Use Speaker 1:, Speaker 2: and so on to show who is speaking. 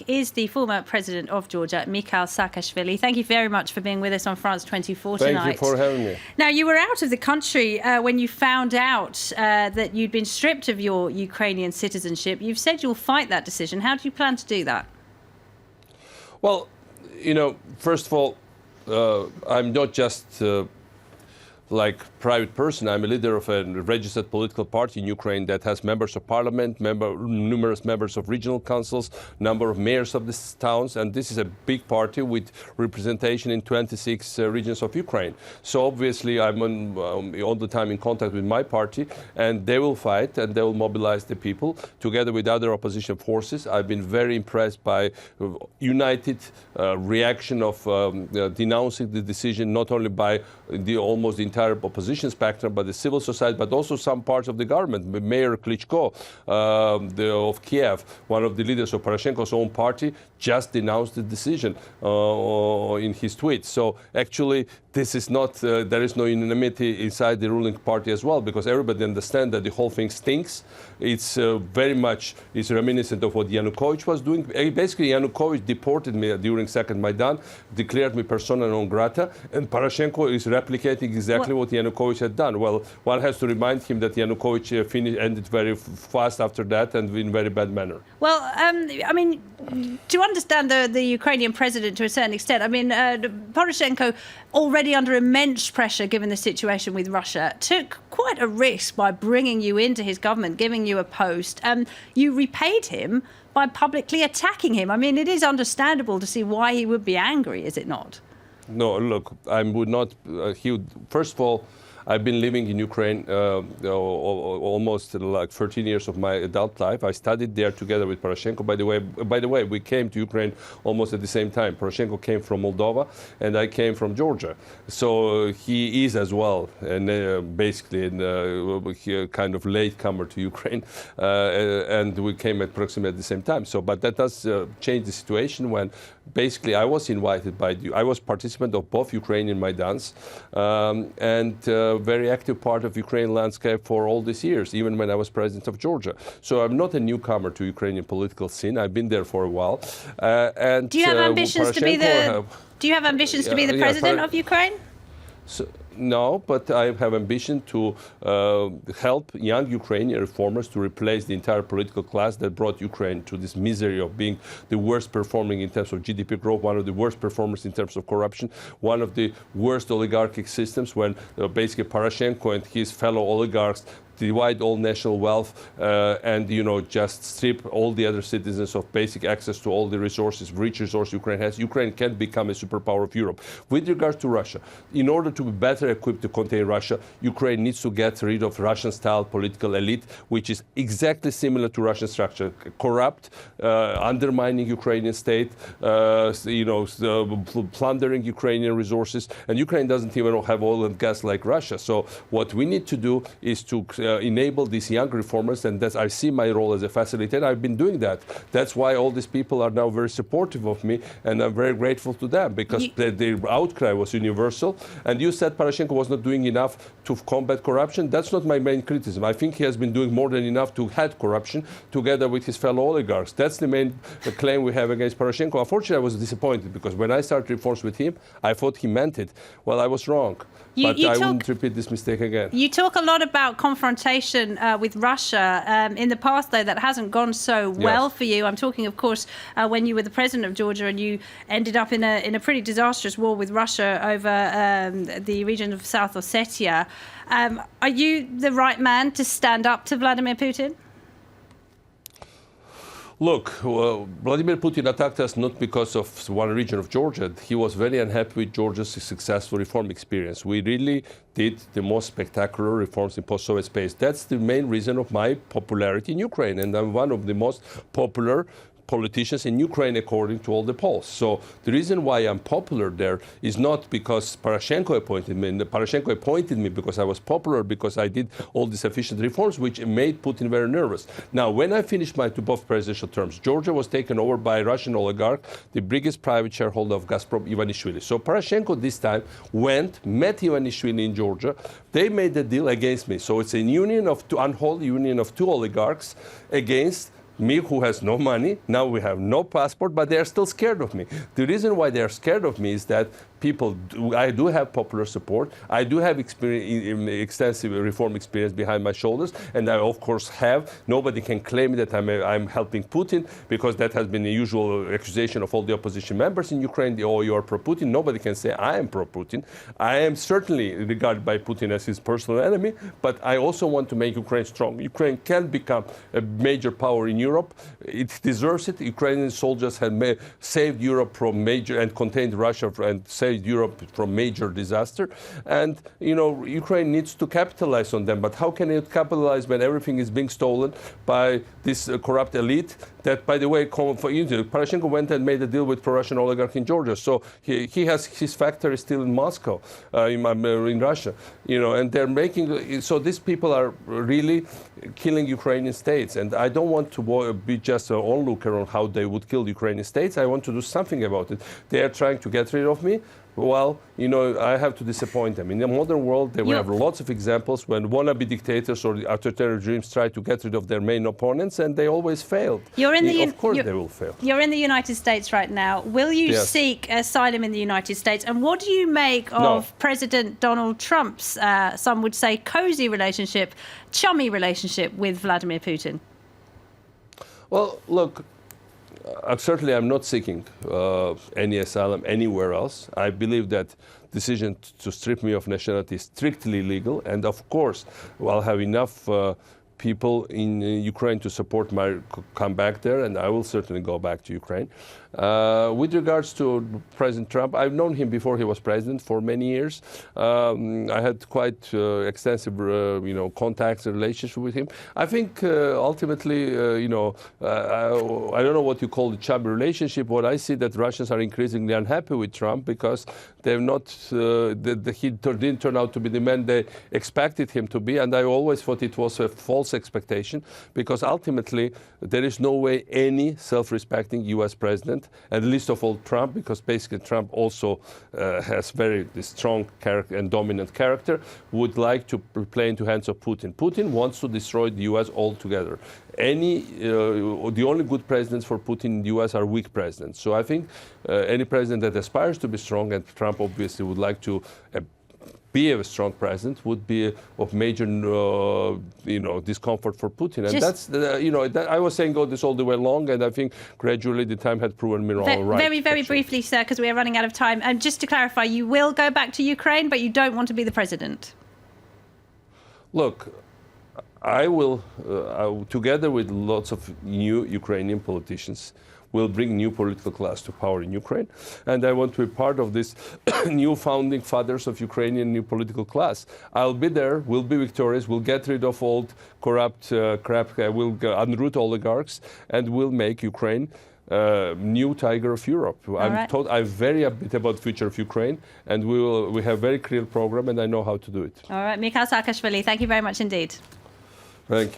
Speaker 1: is the former president of Georgia, Mikheil Saakashvili. Thank you very much for being with us on France 24 tonight.
Speaker 2: Thank you for having me.
Speaker 1: Now, you were out of the country when you found out that you'd been stripped of your Ukrainian citizenship. You've said you'll fight that decision. How do you plan to do that?
Speaker 2: Well, first of all, I'm not just like private person. I'm a leader of a registered political party in Ukraine that has members of parliament, numerous members of regional councils, number of mayors of the towns, and this is a big party with representation in 26 regions of Ukraine. So obviously I'm all the time in contact with my party, and they will fight and they will mobilize the people together with other opposition forces. I've been very impressed by united reaction of denouncing the decision, not only by almost the entire opposition spectrum, but the civil society, but also some parts of the government. Mayor Klitschko of Kiev, one of the leaders of Poroshenko's own party, just denounced the decision in his tweet. So actually, this is not, there is no unanimity inside the ruling party as well, because everybody understands that the whole thing stinks. It's very much reminiscent of what Yanukovych was doing. Basically, Yanukovych deported me during Second Maidan, declared me persona non grata, and Poroshenko is replicating exactly what Yanukovych had done. Well, one has to remind him that Yanukovych ended very fast after that and in very bad manner.
Speaker 1: Well, I mean, to understand the Ukrainian president to a certain extent, I mean, Poroshenko, already under immense pressure given the situation with Russia, took quite a risk by bringing you into his government, giving you a post. You repaid him by publicly attacking him. I mean, it is understandable to see why he would be angry, is it not?
Speaker 2: No, look, I would not. First of all, I've been living in Ukraine almost like 13 years of my adult life. I studied there together with Poroshenko. By the way, we came to Ukraine almost at the same time. Poroshenko came from Moldova, and I came from Georgia. So he is as well, and basically a kind of latecomer to Ukraine, and we came approximately at the same time. So, but that does change the situation when basically I was invited I was participant of both Ukrainian Maidans, and very active part of Ukrainian landscape for all these years, even when I was president of Georgia. So I'm not a newcomer to Ukrainian political scene. I've been there for a while. And
Speaker 1: do you have ambitions to be the president of Ukraine?
Speaker 2: So, no, but I have ambition to help young Ukrainian reformers to replace the entire political class that brought Ukraine to this misery of being the worst performing in terms of GDP growth, one of the worst performers in terms of corruption, one of the worst oligarchic systems when basically Poroshenko and his fellow oligarchs divide all national wealth and just strip all the other citizens of basic access to all the resources, rich resources Ukraine has. Ukraine can become a superpower of Europe. With regards to Russia, in order to be better equipped to contain Russia, Ukraine needs to get rid of Russian-style political elite, which is exactly similar to Russian structure, corrupt, undermining Ukrainian state, plundering Ukrainian resources, and Ukraine doesn't even have oil and gas like Russia. So what we need to do is to enable these young reformers, and I see my role as a facilitator. I've been doing that. That's why all these people are now very supportive of me, and I'm very grateful to them, because the outcry was universal. And you said Poroshenko was not doing enough to combat corruption. That's not my main criticism. I think he has been doing more than enough to head corruption together with his fellow oligarchs. That's the main claim we have against Poroshenko. Unfortunately, I was disappointed, because when I started reforms with him, I thought he meant it. Well, I was wrong. But I wouldn't repeat this mistake again.
Speaker 1: You talk a lot about confrontation with Russia. In the past, though, that hasn't gone so well for you. I'm talking, of course, when you were the president of Georgia and you ended up in a pretty disastrous war with Russia over the region of South Ossetia. Are you the right man to stand up to Vladimir Putin?
Speaker 2: Look, Vladimir Putin attacked us not because of one region of Georgia. He was very unhappy with Georgia's successful reform experience. We really did the most spectacular reforms in post-Soviet space. That's the main reason of my popularity in Ukraine, and I'm one of the most popular politicians in Ukraine according to all the polls. So the reason why I'm popular there is not because Poroshenko appointed me. Poroshenko appointed me because I was popular, because I did all these efficient reforms, which made Putin very nervous. Now, when I finished my both presidential terms, Georgia was taken over by a Russian oligarch, the biggest private shareholder of Gazprom, Ivanishvili. So Poroshenko this time met Ivanishvili in Georgia. They made a deal against me. So it's a union of unholy union of two oligarchs against Me, who has no money, now we have no passport, but they are still scared of me. The reason why they are scared of me is that I do have popular support. I do have extensive reform experience behind my shoulders, and I, of course, have. Nobody can claim that I'm helping Putin, because that has been the usual accusation of all the opposition members in Ukraine. Oh, you are pro-Putin. Nobody can say I am pro-Putin. I am certainly regarded by Putin as his personal enemy, but I also want to make Ukraine strong. Ukraine can become a major power in Europe. It deserves it. Ukrainian soldiers have saved Europe from major and contained Russia and saved Europe from major disaster. And, Ukraine needs to capitalize on them. But how can it capitalize when everything is being stolen by this corrupt elite that, by the way, Poroshenko went and made a deal with pro-Russian oligarch in Georgia. So he has his factory still in Moscow, in Russia, and they're making, so these people are really killing Ukrainian states. And I don't want to be just an onlooker on how they would kill Ukrainian states. I want to do something about it. They are trying to get rid of me. Well, I have to disappoint them. In the modern world, we have lots of examples when wannabe dictators or authoritarian regimes try to get rid of their main opponents, and they always failed. Of course they will fail.
Speaker 1: You're in the United States right now. Will you seek asylum in the United States? And what do you make of President Donald Trump's, some would say, cozy relationship, chummy relationship with Vladimir Putin?
Speaker 2: Well, look, certainly I'm not seeking any asylum anywhere else. I believe that decision to strip me of nationality is strictly legal. And of course, I'll have enough people in Ukraine to support my comeback there, and I will certainly go back to Ukraine. With regards to President Trump, I've known him before he was president for many years. I had quite extensive, contacts and relationship with him. I think ultimately, I don't know what you call the chubby relationship. What I see that Russians are increasingly unhappy with Trump because they've not, he didn't turn out to be the man they expected him to be. And I always thought it was a false expectation, because ultimately there is no way any self-respecting U.S. president, and least of all Trump, because basically Trump also has very strong character and dominant character, would like to play into hands of Putin. Putin wants to destroy the U.S. altogether. The only good presidents for Putin in the U.S. are weak presidents. So I think any president that aspires to be strong, and Trump obviously would like to be a strong president, would be of major, discomfort for Putin. And that's, I was saying this all the way along, and I think gradually the time had proven me all right.
Speaker 1: Very, very briefly, sir, because we are running out of time. And just to clarify, you will go back to Ukraine, but you don't want to be the president?
Speaker 2: Look, I will, together with lots of new Ukrainian politicians, will bring new political class to power in Ukraine. And I want to be part of this new founding fathers of Ukrainian new political class. I'll be there, we'll be victorious, we'll get rid of old corrupt crap, we'll unroot oligarchs, and we'll make Ukraine new tiger of Europe. I'm very upbeat about the future of Ukraine, and we have a very clear program, and I know how to do it.
Speaker 1: All right, Mikheil Saakashvili, thank you very much indeed.
Speaker 2: Thank you.